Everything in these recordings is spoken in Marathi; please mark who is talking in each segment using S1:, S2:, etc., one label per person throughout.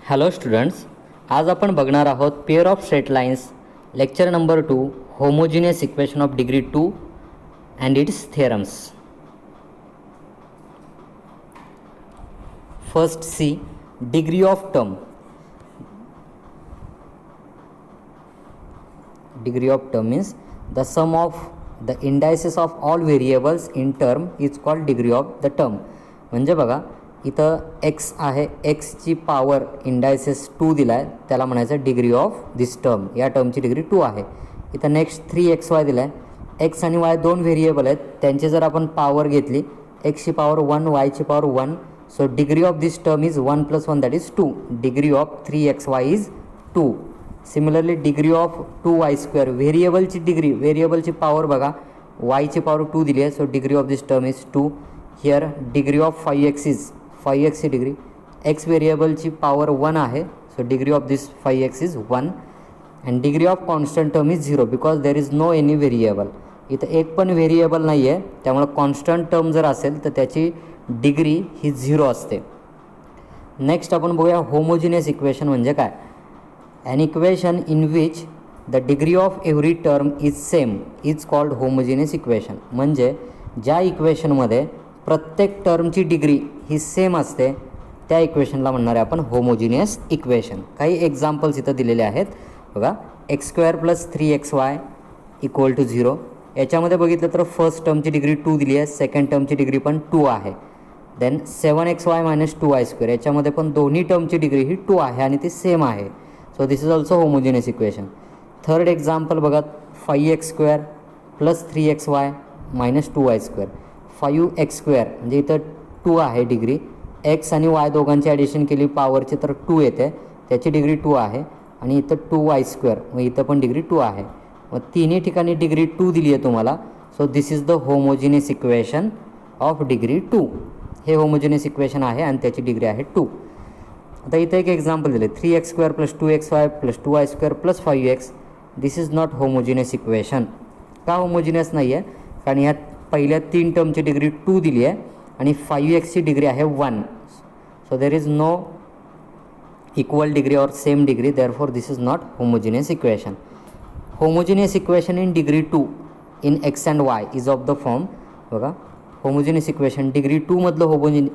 S1: हॅलो स्टुडंट्स, आज आपण बघणार आहोत pair of straight lines lecture number 2 homogeneous equation of degree 2 and its theorems. First see degree of term. Degree of term means the sum of the indices of all variables in term is called degree of the term. म्हणजे बघा इथं x आहे, x ची पॉवर इंडायसेस 2 दिला आहे, त्याला म्हणायचं डिग्री ऑफ दिस टर्म. या टर्मची डिग्री 2 आहे. इथं नेक्स्ट 3xy दिला आहे. x आणि y दोन व्हेरिएबल आहेत, त्यांची जर आपण पॉवर घेतली, x ची पॉवर 1, y ची power 1, so degree of this term is 1 + 1 that is 2. Degree of 3xy is 2. Similarly degree of 2y² व्हेरिएबलची डिग्री, व्हेरिएबलची पॉवर बघा, y ची पॉवर 2 दिली आहे, so degree of this term is 2. Here degree of 5x is 5x ची डिग्री, x व्हेरिएबलची पॉवर 1 आहे, so degree of this 5x is 1. And degree of constant term is 0 because there is no any variable. इथं एक पण व्हेरिएबल नाही आहे, त्यामुळे कॉन्स्टंट टर्म जर असेल तर त्याची डिग्री ही 0 असते. नेक्स्ट आपण बघूया होमोजिनियस इक्वेशन म्हणजे काय. An equation in which the degree of every term is same is called homogeneous equation. म्हणजे ज्या इक्वेशनमध्ये प्रत्येक टर्मची डिग्री ही सेम असते त्या इक्वेशनला म्हणणार आहे आपण होमोजिनियस इक्वेशन. काही एक्झाम्पल्स इथं दिलेले आहेत बघा. x² + 3xy = 0. याच्यामध्ये बघितलं तर फर्स्ट टर्मची डिग्री 2 दिली आहे, सेकंड टर्मची डिग्री पण 2 आहे. देन 7xy - 2y², याच्यामध्ये पण दोन्ही टर्मची डिग्री ही 2 आहे आणि ती सेम आहे. So this is also homogeneous equation. Third example बघा, 5x² + 3xy - 2y². 5x² म्हणजे इथं 2 आहे डिग्री, x आणि y दोघांची ॲडिशन केली पॉवरची तर 2 येते, त्याची डिग्री 2 आहे. आणि इथं 2y², मग इथं पण डिग्री 2 आहे. मग तिन्ही ठिकाणी डिग्री 2 दिली आहे तुम्हाला. So this is the homogeneous equation of degree 2. हे होमोजिनियस इक्वेशन आहे आणि त्याची डिग्री आहे 2. आता इथं एक एक्झाम्पल दिले, 3x² + 2xy + 2y² + 5x. This is not homogeneous equation. का होमोजिनियस नाही आहे? कारण ह्या पहिल्या 3 टर्मची डिग्री 2 दिली आहे आणि 5x ची डिग्री आहे 1. So there is no equal degree or same degree, therefore this is not homogeneous equation. Homogeneous equation in degree 2 in x and y is of the form बघा. होमोजिनियस इक्वेशन डिग्री 2 मधलं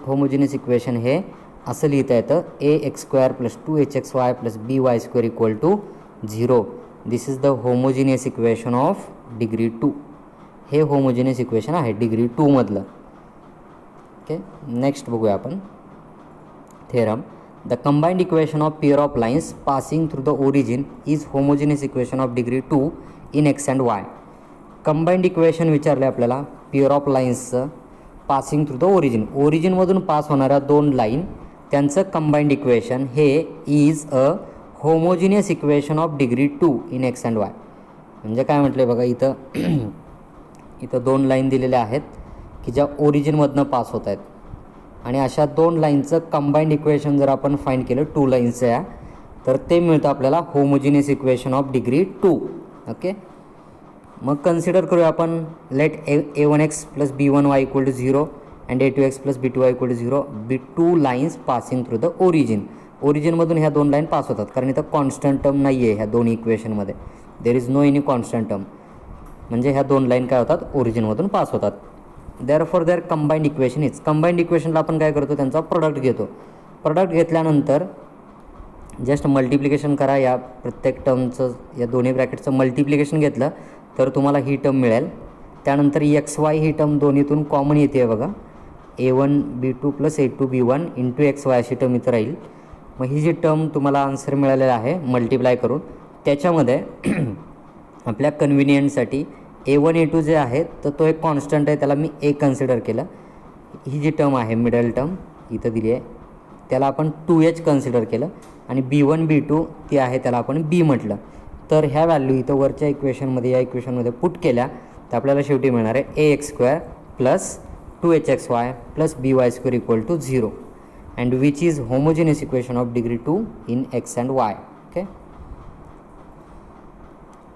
S1: होमोजिनियस इक्वेशन हे असं लिहिता येतं, ax² + 2hxy + by² = 0. This is the homogeneous equation of degree 2. हे होमोजिनियस इक्वेशन आहे डिग्री 2 मधलं. ओके, नेक्स्ट बघूया आपण theorem. The combined equation of pair of lines passing through the origin is homogeneous equation of degree 2 in x and y. Combined equation विचारले आपल्याला पेअर ऑफ लाईन्सचं पासिंग थ्रू द ओरिजिन. ओरिजिनमधून पास होणाऱ्या दोन लाईन त्यांचं कंबाइंड इक्वेशन हे is a homogeneous equation of degree 2 in x and y. म्हणजे काय म्हटलं आहे बघा, इथं दोन लाईन दिलेल्या आहेत की ज्या ओरिजिनमधनं पास होत आहेत आणि अशा दोन लाईनचं कंबाइंड इक्वेशन जर आपण फाईंड केलं 2 लाईन्सचं या, तर ते मिळतं आपल्याला homogeneous equation of degree 2. Okay, मग कन्सिडर करूया आपण. Let a1x + b1y = 0 and a2x + b2y = 0 be 2 lines passing through the origin. ओरिजिनमधून ह्या दोन लाईन पास होतात कारण इथं कॉन्स्टंट टर्म नाही आहे ह्या दोन्ही इक्वेशनमध्ये. There is no any constant term. म्हणजे ह्या दोन लाईन काय होतात, ओरिजिनमधून पास होतात. Therefore their combined equation is. Combined इक्वेशनला आपण काय करतो, त्यांचा प्रोडक्ट घेतो. प्रोडक्ट घेतल्यानंतर जस्ट मल्टिप्लिकेशन करा. या प्रत्येक टर्मचं, या दोन्ही ब्रॅकेटचं मल्टिप्लिकेशन घेतलं तर तुम्हाला ही टर्म मिळेल. त्यानंतर xy ही टर्म दोन्हीतून कॉमन येते बघा, a1b2 + a2b1 × xy अशी टर्म इथं राहील. मग ही जी टर्म तुम्हाला आन्सर मिळालेला आहे मल्टिप्लाय करून, त्याच्यामध्ये आपल्या कन्व्हिनियंटसाठी a1 a2 जे आहेत तर तो एक कॉन्स्टंट आहे, त्याला मी a कन्सिडर केलं. ही जी टर्म आहे मिडल टर्म इथं दिली आहे, त्याला आपण 2h कन्सिडर केलं. आणि b1 b2 ती आहे, त्याला आपण b म्हटलं. तर ह्या व्हॅल्यू इथं वरच्या इक्वेशनमध्ये, या इक्वेशनमध्ये पुट केल्या तर आपल्याला शेवटी मिळणार आहे ax² + 2hxy + by² = 0 and which is homogeneous equation of degree 2 in x and y. Okay,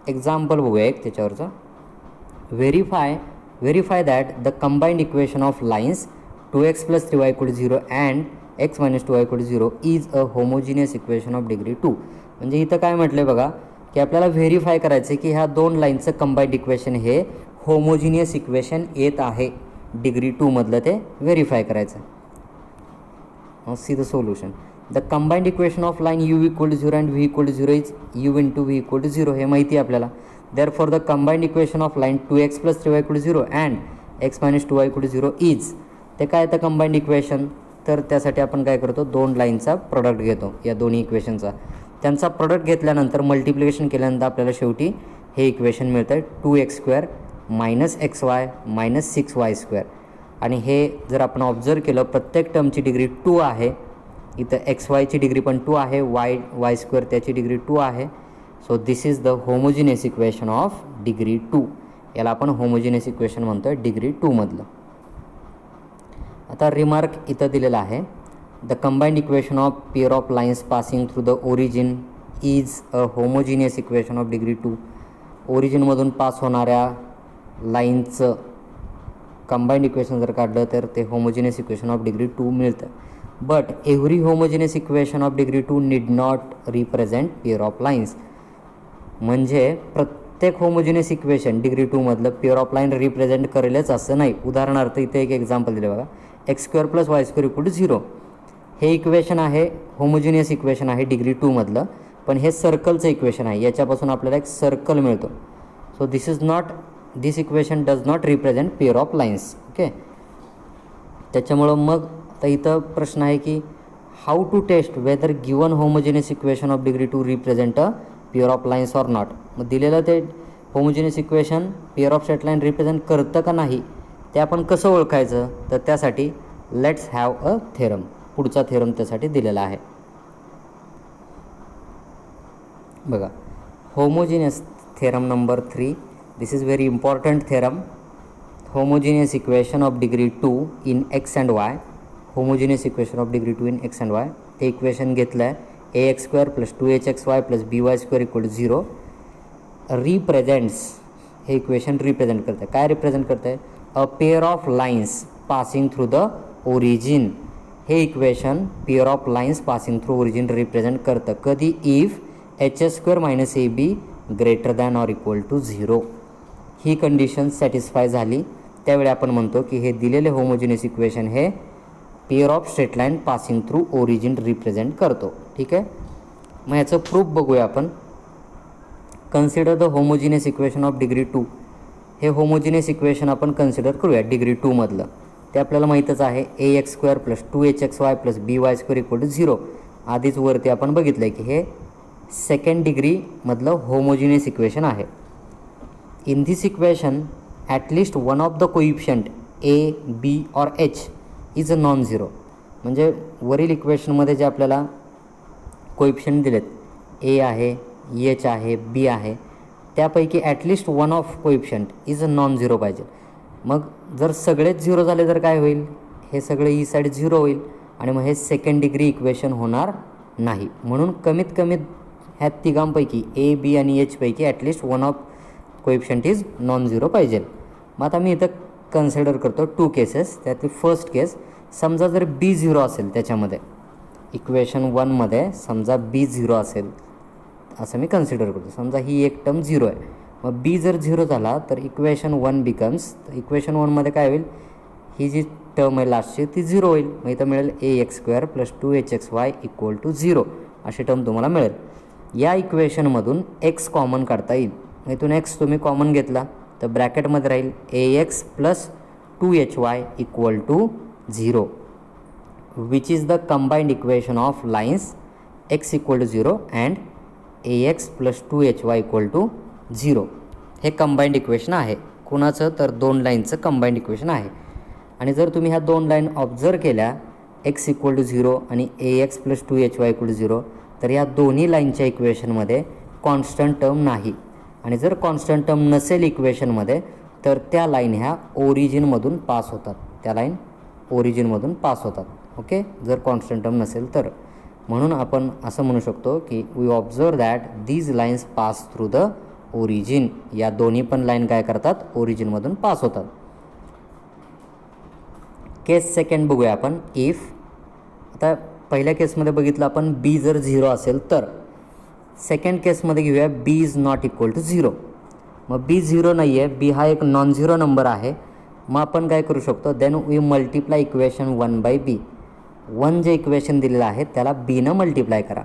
S1: example बघूया एक त्याच्यावरचं. Verify that the combined equation of lines 2x + 3y = 0 and x minus 2y equal to 0 is a homogeneous equation of degree 2. म्हणजे इथं काय म्हटलं आहे बघा की आपल्याला व्हेरीफाय करायचं आहे की ह्या दोन लाईनचं कंबाईंड इक्वेशन हे होमोजिनियस इक्वेशन येत आहे डिग्री 2मधलं, ते व्हेरीफाय करायचं आहे. See the solution. The combined equation of line u equal to 0 and v equal to 0 is u into v equal to 0. हे माहिती आहे आपल्याला. Therefore the combined equation of line 2x plus 3y equal to 0 and x minus 2y equal to 0 is, ते काय येतं कंबाईंड इक्वेशन. तर त्यासाठी आपण काय करतो, दोन लाईनचा प्रोडक्ट घेतो या दोन्ही इक्वेशनचा. त्यांचा प्रोडक्ट घेतल्यानंतर मल्टिप्लिकेशन केल्यानंतर आपल्याला शेवटी हे इक्वेशन मिळतं आहे 2x² minus XY minus 6y². आणि हे जर आपण ऑब्झर्व केलं प्रत्येक टर्मची डिग्री 2 आहे. इथं XYची डिग्री पण 2 आहे, y² त्याची डिग्री 2 आहे. So this is the homogeneous equation of degree 2. याला आपण होमोजिनियस इक्वेशन म्हणतो आहे डिग्री 2मधलं. आता रिमार्क इथं दिलेला आहे. The combined equation of pair of lines passing through the origin is a homogeneous equation of degree 2. ओरिजिनमधून पास होणाऱ्या लाईनचं कंबाईंड इक्वेशन जर काढलं तर ते होमोजिनियस इक्वेशन ऑफ डिग्री 2 मिळतं. But every homogeneous equation of degree 2 need not represent pair of lines. म्हणजे प्रत्येक होमोजिनियस इक्वेशन डिग्री 2मधलं पेअर ऑफ लाईन रिप्रेझेंट करेलच असं नाही. उदाहरणार्थ इथे एक एक्झाम्पल दिलं बघा, x² plus y² equal to 0. हे इक्वेशन आहे होमोजिनियस इक्वेशन आहे डिग्री 2मधलं, पण हे सर्कलचं इक्वेशन आहे. याच्यापासून आपल्याला एक सर्कल मिळतो. So this equation does not represent pair of lines. Okay. त्याच्यामुळं मग आता इथं प्रश्न आहे की how to test whether given homogeneous equation of degree 2 represent a pair of lines or not. मग दिलेलं ते homogeneous equation pair of straight line represent करतं का नाही ते आपण कसं ओळखायचं. तर त्यासाठी लेट्स हॅव अ थेरम. पुढचा थेरम त्यासाठी दिलेला आहे बघा. Homogeneous theorem number 3. This is very important theorem. Homogeneous equation of degree 2 in x and y. Homogeneous equation of degree 2 in x and y. ते इक्वेशन घेतलं आहे ax² plus 2hxy plus by² equal to 0 represents. हे इक्वेशन रिप्रेझेंट करतं आहे. काय रिप्रेझेंट करतं आहे, a pair of lines passing through the origin. हे equation pair of lines passing through origin represent करतं. कधी, if h² minus ab greater than or equal to 0. ही कंडिशन सॅटिस्फाय झाली त्यावेळी आपण म्हणतो की हे दिलेले होमोजिनियस इक्वेशन हे pair of straight line passing through origin represent करतो. ठीक आहे. मग याचं प्रूफ बघूया आपण. Consider the homogeneous equation of degree 2. हे होमोजिनियस इक्वेशन आपण कन्सिडर करूया डिग्री 2मधलं. ते आपल्याला माहीतच आहे ax² plus 2hxy plus by² equal to 0. आधीच वरती आपण बघितलं आहे की हे सेकंड डिग्रीमधलं होमोजिनियस इक्वेशन आहे. In this equation at least one of the coefficient a, b और h is a non zero. म्हणजे वरील इक्वेशनमध्ये जे आपल्याला कोइफिशियंट दिलेत a आहे, h आहे, b आहे, त्यापैकी at least one of coefficient is a non zero पाहिजे. मग जर सगळेच झिरो झाले तर काय होईल, हे सगळे ई साईड झिरो होईल आणि मग हे सेकंड डिग्री इक्वेशन होणार नाही. म्हणून कमीत कमी ह्या तिघांपैकी ए, बी आणि एच पैकी at least one of coefficient is non zero पाहिजे. मग आता मी इथं कन्सिडर करतो 2 केसेस. त्यातली फर्स्ट केस, समजा जर बी झिरो असेल त्याच्यामध्ये इक्वेशन 1मध्ये समजा बी झिरो असेल असं मी कन्सिडर करतो. समजा ही एक टर्म झिरो आहे. मग बी जर झिरो झाला तर इक्वेशन 1 बिकम्स, तर इक्वेशन 1मध्ये काय होईल, ही जी टर्म आहे लास्टची ती झिरो होईल. मग इथं मिळेल ax² plus 2hxy equal to 0 अशी टर्म तुम्हाला मिळेल. या इक्वेशनमधून x कॉमन काढता येईल. इथून x तुम्ही कॉमन घेतला तर ब्रॅकेटमध्ये राहील ax plus 2hy equal to 0 which is the combined equation of lines x equal to 0 and ax plus 2hy equal to 0. हे कंबाइंड इक्वेशन आहे. कुणाचं, तर दोन लाईनचं कंबाइंड इक्वेशन आहे. आणि जर तुम्ही ह्या दोन लाईन ऑब्झर्व केल्या x इक्वल टू 0 आणि ax plus 2hy equal to 0, तर या दोन्ही लाईनच्या इक्वेशनमध्ये कॉन्स्टंट टर्म नाही. आणि जर कॉन्स्टंट टर्म नसेल इक्वेशनमध्ये तर त्या लाईन ह्या ओरिजिनमधून पास होतात. त्या लाईन ओरिजिनमधून पास होतात. ओके, जर कॉन्स्टंट टर्म नसेल तर. म्हणून आपण असं म्हणू शकतो की we observe that these lines pass through the origin. या दोन्ही पण लाईन काय करतात, ओरिजिनमधून पास होतात. केस सेकंड बघूया आपण. इफ, आता पहिल्या केसमध्ये बघितलं आपण बी जर 0 असेल तर. सेकंड केसमध्ये घेऊया बी इज नॉट इक्वल टू 0. मग बी 0 नाही आहे, बी हा एक नॉन झिरो नंबर आहे. मग आपण काय करू शकतो, then we multiply equation 1 by b. 1 जे इक्वेशन दिलेलं आहे त्याला बीनं मल्टिप्लाय करा.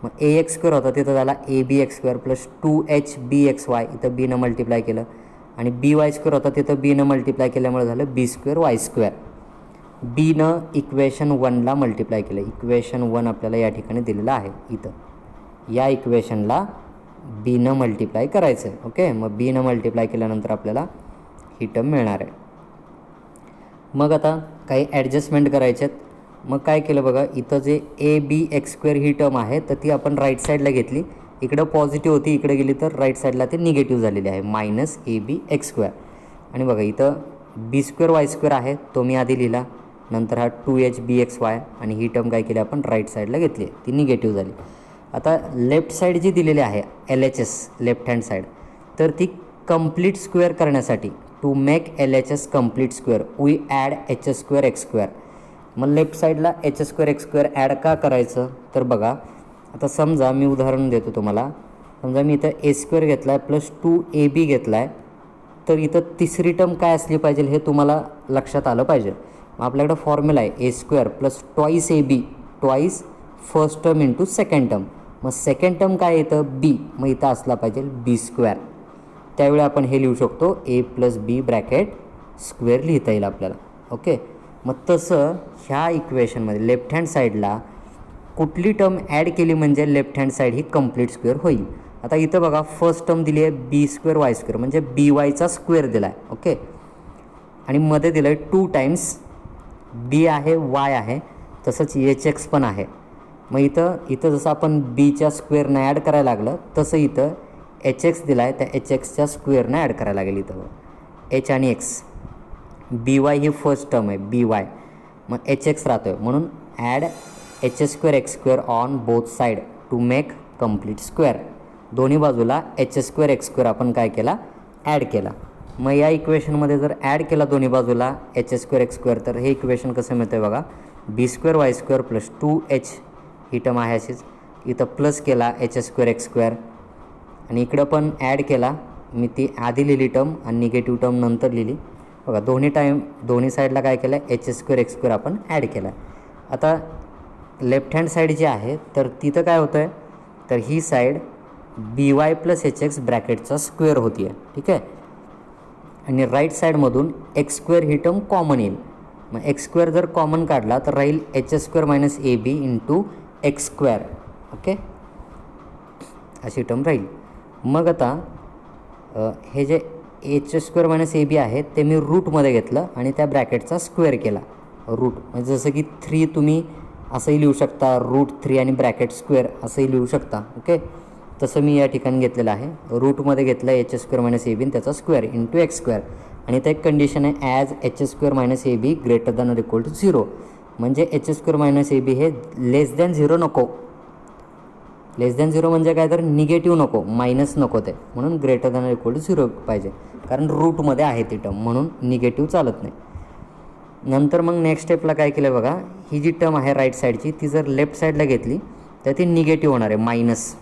S1: मग ए एक्स स्क्वेअर होता तिथं झाला a b x square plus 2h b x y, इथं बीनं मल्टिप्लाय केलं. आणि बी वाय स्क्वेअर होता तिथं बीनं मल्टिप्लाय केल्यामुळे झालं बी स्क्वेअर वाय स्क्वेअर. बीनं इक्वेशन 1ला मल्टिप्लाय केलं. इक्वेशन 1 आपल्याला या ठिकाणी दिलेलं आहे. इथं या इक्वेशनला बीनं मल्टिप्लाय करायचं आहे. ओके, मग बीनं मल्टिप्लाय केल्यानंतर आपल्याला ही टर्म मिळणार आहे. मग आता काही ॲडजस्टमेंट करायचे आहेत. मग काय केलं बघा, इथं जे ए बी एक्स स्क्वेअर ही टर्म आहे तर ती आपण राईट साईडला घेतली. इकडं पॉझिटिव्ह होती, इकडे गेली तर राईट साईडला ते निगेटिव्ह झालेली आहे, minus a b x square. आणि बघा इथं बी स्क्वेअर वाय स्क्वेअर आहे, तो मी आधी लिहिला. नंतर हा 2h बी एक्स वाय, आणि ही टर्म काय केली आपण राईट साईडला घेतली, ती निगेटिव्ह झाली. आता लेफ्ट साईड जी दिलेली आहे L H S left hand side, तर ती कंप्लीट स्क्वेअर करण्यासाठी to make L H S complete square we add h s square x square. मग लेफ्ट साईडला h s square x square add का करायचं, तर बघा आता समजा मी उदाहरण देतो तुम्हाला. समजा मी इथं ए स्क्वेअर घेतला आहे प्लस 2ab घेतला आहे, तर इथं तिसरी टर्म काय असली पाहिजे हे तुम्हाला लक्षात आलं पाहिजे. मग आपल्याकडं फॉर्म्युला आहे a square plus twice ab twice first term into second term. मग सेकंड टर्म काय येतं बी, मग इथं असला पाहिजे बी स्क्वेअर. त्यावेळी आपण हे लिहू शकतो ए प्लस बी ब्रॅकेट स्क्वेअर लिहिता येईल आपल्याला. ओके, मग तसं ह्या इक्वेशनमध्ये लेफ्ट हँड साईडला कुठली टर्म ॲड केली म्हणजे लेफ्ट हँड साईड ही कंप्लीट स्क्वेअर होईल. आता इथं बघा फर्स्ट टर्म दिली आहे बी स्क्वेअर वाय स्क्वेअर, म्हणजे बी वायचा स्क्वेअर दिला आहे. ओके, आणि मध्ये दिलं आहे 2 टाइम्स बी आहे वाय आहे, तसंच एच एक्स पण आहे. मग इथं जसं आपण बीच्या स्क्वेअरनं ॲड करायला लागलं तसं इथं एच एक्स दिला आहे, त्या एच एक्सच्या स्क्वेअरनं ॲड करायला लागेल. इथं एच आणि एक्स, बी वाय ही फर्स्ट टर्म आहे बी वाय, मग एच एक्स राहतो आहे म्हणून add h s square x square on both side to make complete square. दोन्ही बाजूला h s square x square आपण काय केला ॲड केला. मग या इक्वेशनमध्ये जर ॲड केला दोन्ही बाजूला h s square x square, तर हे इक्वेशन कसं मिळतं आहे बघा, b square y square plus 2h ही टर्म आहे अशीच. इथं प्लस केला h s square x square, आणि इकडं पण ॲड केला, मी ती आधी लिहिली टर्म आणि निगेटिव्ह टर्म नंतर लिहिली. बघा दोन्ही साईडला काय केलं H s square x square आपण ॲड केला. आता लेफ्ट हँड साईड जी आहे तर तिथं काय होतं आहे, तर ही side b y plus h x ब्रॅकेटचा स्क्वेअर होती आहे. ठीक आहे, आणि राईट साईडमधून एक्स स्क्वेअर ही टर्म कॉमन येईल. मग एक्स स्क्वेअर जर कॉमन काढला तर राहील h s square minus a b into x square. Okay, अशी टर्म राहील. मग आता हे जे h square minus a b आहे ते मी रूटमध्ये घेतलं आणि त्या ब्रॅकेटचा स्क्वेअर केला. रूट म्हणजे जसं की 3 तुम्ही असंही लिहू शकता, रूट 3 आणि ब्रॅकेट स्क्वेअर असंही लिहू शकता. ओके, तसं मी या ठिकाणी घेतलेलं आहे. रूटमध्ये घेतलं h square minus a b त्याचा स्क्वेअर इंटू एक्स स्क्वेअर. आणि इथं एक कंडिशन आहे as h square minus a b greater than or equal to 0, म्हणजे h square minus a b हे लेस दॅन 0 नको. लेस दॅन 0 म्हणजे काय, तर निगेटिव्ह नको, मायनस नको ते, म्हणून greater than or equal to 0 पाहिजे, कारण रूटमध्ये आहे ती टर्म म्हणून निगेटिव्ह चालत नाही. नंतर मग नेक्स्ट स्टेपला काय केलं बघा, ही जी टर्म आहे राईट साईडची ती जर लेफ्ट साईडला घेतली तर ती निगेटिव्ह होणार आहे मायनस.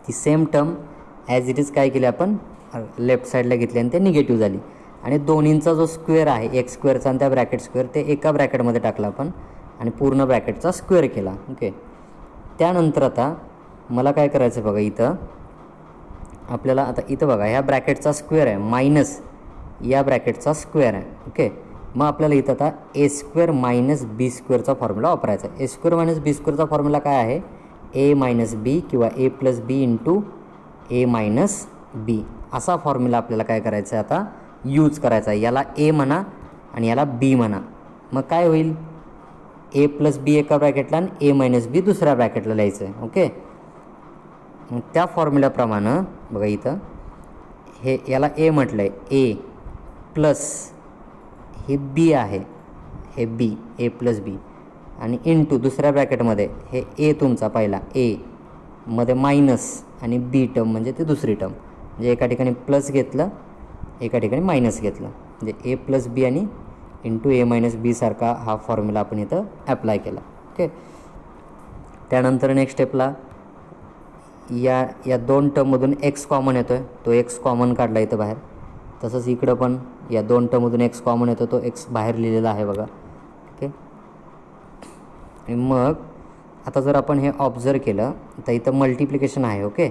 S1: ती same term as it is काय केली आपण लेफ्ट साईडला घेतली आणि ते निगेटिव्ह झाली. आणि दोन्हींचा जो स्क्वेअर आहे एक्स स्क्वेअरचा आणि त्या ब्रॅकेट स्क्वेअर ते एका ब्रॅकेटमध्ये टाकला आपण आणि पूर्ण ब्रॅकेटचा स्क्वेअर केला. ओके, त्यानंतर आता मला काय करायचं बघा, इथं आपल्याला आता इथं बघा ह्या ब्रॅकेटचा स्क्वेअर आहे मायनस या ब्रॅकेटचा स्क्वेअर आहे. ओके, मग आपल्याला इथं आता ए स्क्वेअर मायनस बी स्क्वेअरचा फॉर्म्युला वापरायचा आहे. A square minus B स्क्वेअरचा formula काय आहे, ए मायनस बी किंवा ए प्लस बी इंटू ए मायनस बी असा फॉर्म्युला आपल्याला काय करायचं आहे आता यूज करायचा आहे. याला ए म्हणा आणि याला बी म्हणा. मग काय होईल, ए प्लस बी एका ब्रॅकेटला आणि ए मायनस बी दुसऱ्या ब्रॅकेटला लिहायचं आहे. ओके, मग त्या फॉर्म्युल्याप्रमाणे बघा इथं हे याला ए म्हटलं आहे, ए प्लस हे बी आहे, हे बी ए प्लस बी आणि इंटू दुसऱ्या ब्रॅकेटमध्ये हे ए तुमचा पहिला ए मध्ये मायनस आणि बी टर्म म्हणजे ते दुसरी टर्म, म्हणजे एका ठिकाणी प्लस घेतलं एका ठिकाणी मायनस घेतलं, म्हणजे ए प्लस बी आणि इंटू ए मायनस बी सारखा हा फॉर्म्युला आपण इथं ॲप्लाय केला. ओके. त्यानंतर नेक्स्ट स्टेपला या दोन टर्ममधून एक्स कॉमन येतो आहे, तो एक्स कॉमन काढला इथं बाहेर. तसंच इकडं पण या दोन टर्ममधून एक्स कॉमन येतो, तो एक्स बाहेर लिहिलेला आहे बघा. ओके. आणि मग आता जर आपण हे ऑब्झर्व केलं तर इथं मल्टिप्लिकेशन आहे. ओके.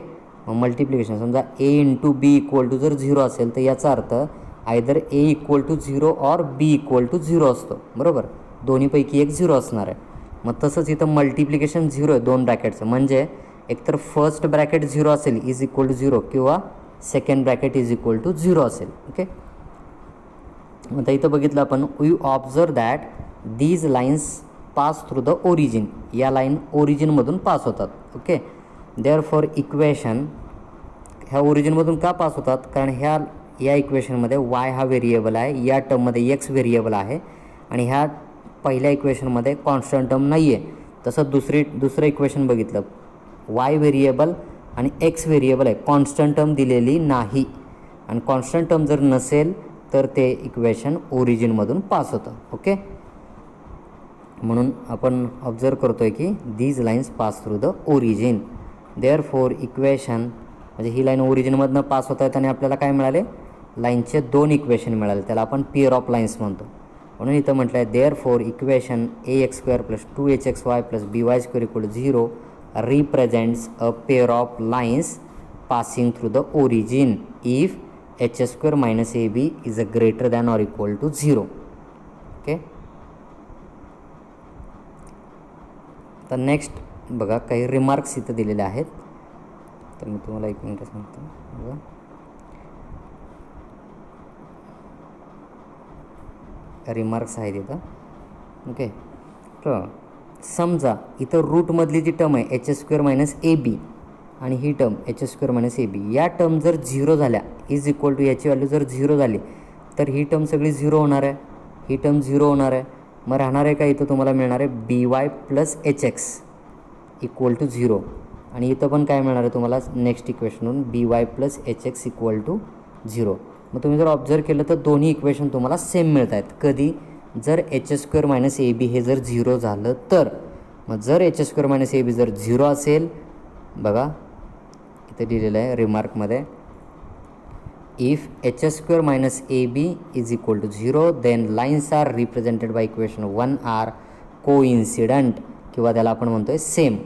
S1: मग मल्टिप्लिकेशन समजा ए इंटू बी इक्वल टू जर 0 असेल तर याचा अर्थ आयदर ए इक्वल टू 0 और बी इक्वल टू 0 असतो, बरोबर. दोन्हीपैकी एक 0 असणार आहे. मग तसंच इथं मल्टिप्लिकेशन 0 आहे दोन ब्रॅकेटचं, म्हणजे एकतर फर्स्ट ब्रॅकेट 0 असेल इज इक्वल टू 0 किंवा second bracket is equal to 0 असेल. ओके. आता इथं बघितलं आपण, we observe that these lines pass through the origin. या लाईन ओरिजिनमधून पास होतात. ओके. देअर फॉर इक्वेशन ह्या ओरिजिनमधून का पास होतात, कारण या इक्वेशनमध्ये वाय हा व्हेरिएबल आहे, या टर्ममध्ये एक्स व्हेरिएबल आहे आणि ह्या पहिल्या इक्वेशनमध्ये कॉन्स्टंट टर्म नाही आहे. तसं दुसरं इक्वेशन बघितलं, वाय व्हेरिएबल आणि एक्स व्हेरिएबल आहे, कॉन्स्टंट टर्म दिलेली नाही. आणि कॉन्स्टंट टर्म जर नसेल तर ते इक्वेशन ओरिजिनमधून पास होतं. ओके. म्हणून आपण ऑब्झर्व करतो आहे की these lines pass through the origin. Therefore equation म्हणजे ही लाईन ओरिजिनमधनं पास होत आहेत आणि आपल्याला काय मिळाले, लाईनचे दोन इक्वेशन मिळाले, त्याला आपण पेअर ऑफ लाईन्स म्हणतो. म्हणून इथं म्हटलं आहे therefore equation ax² + 2hxy + by² = 0 represents a pair of lines passing through the origin if h² - ab is a greater than or equal to 0. Okay. तर नेक्स्ट बघा, काही रिमार्क्स इथं दिलेले आहेत, तर मी तुम्हाला एक मिनिट सांगतो. बघा, रिमार्क्स आहेत इथं. ओके. तर समजा इथं रूटमधली जी टर्म आहे h² - ab आणि ही टर्म h² - ab, या टर्म जर 0 झाल्या इज इक्वल टू याची व्हॅल्यू जर 0 झाली तर ही टर्म सगळी 0 होणार आहे, ही टर्म 0 होणार आहे. मग राहणार आहे का, इथं तुम्हाला मिळणार आहे by + hx इक्वल टू 0. आणि इथं पण काय मिळणार आहे तुम्हाला नेक्स्ट इक्वेशनवरून by + hx इक्वल टू 0. मग तुम्ही जर ऑब्झर्व केलं तर दोन्ही इक्वेशन तुम्हाला सेम मिळत आहेत. कधी, जर h² - ab हे जर 0 झालं तर. मग जर h² - ab जर 0 असेल, बघा इथं दिलेलं आहे रिमार्कमध्ये, if h² - ab is equal to 0 then lines are represented by equation 1 are coincident, किंवा त्याला आपण म्हणतो आहे सेम.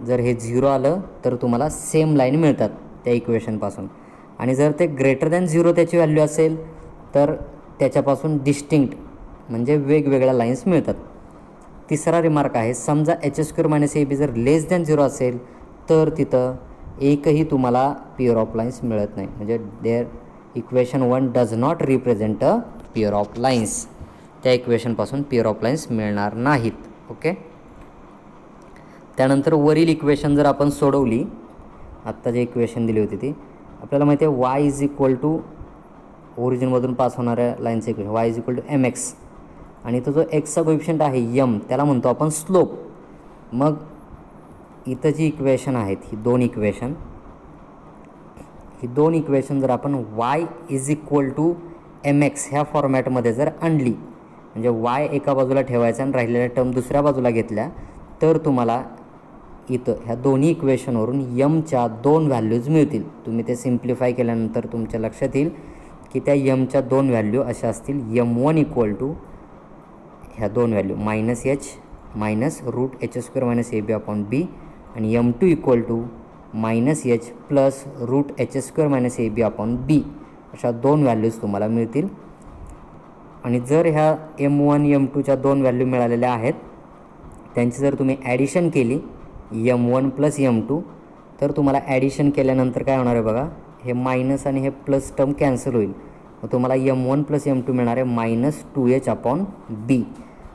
S1: जर हे 0 आलं तर तुम्हाला सेम लाईन मिळतात त्या इक्वेशनपासून. आणि जर ते ग्रेटर दॅन 0 त्याची व्हॅल्यू असेल तर त्याच्यापासून डिस्टिंक्ट म्हणजे वेगवेगळ्या लाईन्स मिळतात. तिसरा रिमार्क आहे, समजा h² - ab जर लेस दॅन 0 असेल तर तिथं एकही तुम्हाला पेअर ऑफ लाईन्स मिळत नाही, म्हणजे there equation 1 does not represent a pair of lines. त्या इक्वेशनपासून पेअर ऑफ लाईन्स मिळणार नाहीत. ओके. त्यानंतर वरील इक्वेशन जर आपण सोडवली, आत्ता जे इक्वेशन दिली होती ती, आपल्याला माहिती आहे y इज इक्वल टू ओरिजिनमधून पास होणाऱ्या लाईनचं equation y is equal to mx, आणि तो जो एक्सचा कोएफिशियंट आहे m, त्याला म्हणतो आपण स्लोप. मग इथं जी इक्वेशन आहेत ही दोन इक्वेशन जर आपण y is equal to mx ह्या फॉर्मॅटमध्ये जर आणली, म्हणजे y एका बाजूला ठेवायचा आणि राहिलेल्या टर्म दुसऱ्या बाजूला घेतल्या, तर तुम्हाला इथं ह्या दोन्ही इक्वेशनवरून यमच्या दोन व्हॅल्यूज मिळतील. तुम्ही ते सिम्प्लिफाय केल्यानंतर तुमच्या लक्षात येईल की त्या यमच्या दोन व्हॅल्यू अशा असतील, m1 इक्वल टू ह्या दोन व्हॅल्यू -h -√h² - ab/b आणि m2 equal to -h plus √h² - ab/b अशा दोन व्हॅल्यूज तुम्हाला मिळतील. आणि जर ह्या m1 m2च्या दोन व्हॅल्यू मिळालेल्या आहेत, त्यांची जर तुम्ही ॲडिशन केली m1 + m2, तर तुम्हाला ॲडिशन केल्यानंतर काय होणार आहे बघा, हे मायनस आणि हे प्लस टर्म कॅन्सल होईल. मग तुम्हाला m1 + m2 मिळणार आहे -2h/b.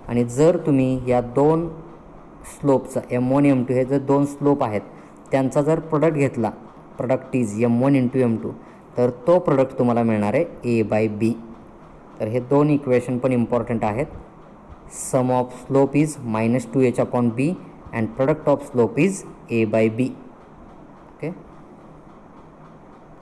S1: आणि जर तुम्ही या दोन स्लोपचा m1 m2 हे जर दोन स्लोप आहेत त्यांचा जर प्रोडक्ट घेतला, प्रोडक्ट इज m1 × m2, तर तो प्रोडक्ट तुम्हाला मिळणार आहे a/b. तर हे दोन इक्वेशन पण इम्पॉर्टंट आहेत. Sum of slope is -2h/b and product of slope is a/b. Okay.